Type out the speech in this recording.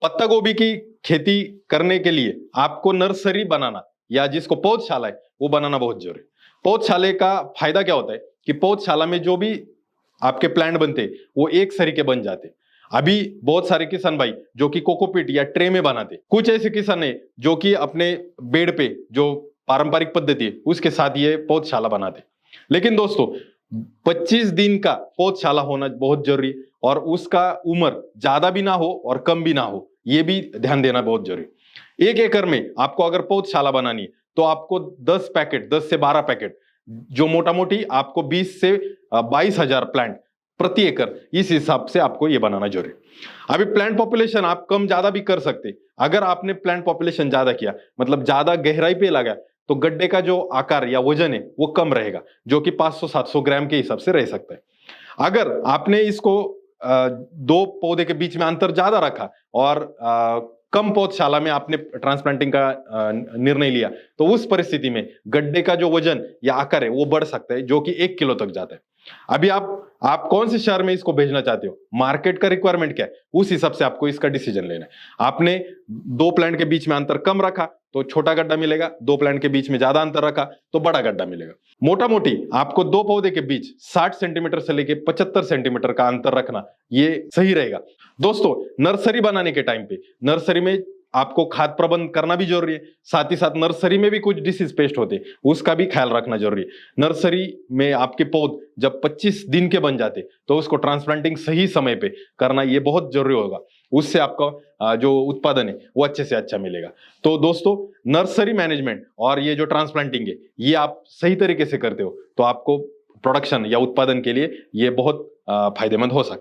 पत्ता गोभी की खेती करने के लिए आपको नर्सरी बनाना या जिसको पौधशाला है वो बनाना बहुत जरूरी है। पौधशाले का फायदा क्या होता है कि पौधशाला में जो भी आपके प्लांट बनते हैं वो एक सरीके बन जाते हैं। अभी बहुत सारे किसान भाई जो कि कोकोपीट या ट्रे में बनाते, कुछ ऐसे किसान है जो कि अपने बेड पे जो पारंपरिक पद्धति है उसके साथ ये पौधशाला बनाते। लेकिन दोस्तों 25 दिन का पौधशाला होना बहुत जरूरी है और उसका उम्र ज्यादा भी ना हो और कम भी ना हो, ये भी ध्यान देना बहुत जरूरी। 1 एकड़ में आपको अगर पौधशाला बनानी है तो आपको 10 पैकेट, 10 से 12 पैकेट, जो मोटा मोटी आपको 20 से 22,000 प्लांट प्रति एकड़, इस हिसाब से आपको ये बनाना जरूरी। अभी प्लांट पॉपुलेशन आप कम ज्यादा भी कर सकते। अगर आपने प्लांट पॉपुलेशन ज्यादा किया, मतलब ज्यादा गहराई पे लगा, तो गड्ढे का जो आकार या वजन है वो कम रहेगा, जो कि 500-700 ग्राम के हिसाब से रह सकता है। अगर आपने इसको 2 पौधे के बीच में अंतर ज्यादा रखा और कम पौधशाला में आपने ट्रांसप्लांटिंग का निर्णय लिया, तो उस परिस्थिति में गड्ढे का जो वजन या आकार है वो बढ़ सकता है, जो कि 1 किलो तक जाता है। अभी आप कौन से शहर में इसको भेजना चाहते हो, मार्केट का रिक्वायरमेंट क्या है, उस हिसाब से आपको इसका डिसीजन लेना है। आपने 2 प्लांट के बीच में अंतर कम रखा तो छोटा गड्ढा मिलेगा, 2 प्लांट के बीच में ज्यादा अंतर रखा तो बड़ा गड्ढा मिलेगा। मोटा मोटी आपको 2 पौधे के बीच 60 सेंटीमीटर से लेके 75 सेंटीमीटर का अंतर रखना ये सही रहेगा। दोस्तों नर्सरी बनाने के टाइम पे नर्सरी में आपको खाद प्रबंध करना भी जरूरी है, साथ ही साथ नर्सरी में भी कुछ डिसीज पेस्ट होते हैं उसका भी ख्याल रखना जरूरी है। नर्सरी में आपके पौध जब 25 दिन के बन जाते तो उसको ट्रांसप्लांटिंग सही समय पे करना ये बहुत जरूरी होगा, उससे आपका जो उत्पादन है वो अच्छे से अच्छा मिलेगा। तो दोस्तों नर्सरी मैनेजमेंट और ये जो ट्रांसप्लांटिंग है ये आप सही तरीके से करते हो तो आपको प्रोडक्शन या उत्पादन के लिए ये बहुत फायदेमंद हो सकता है।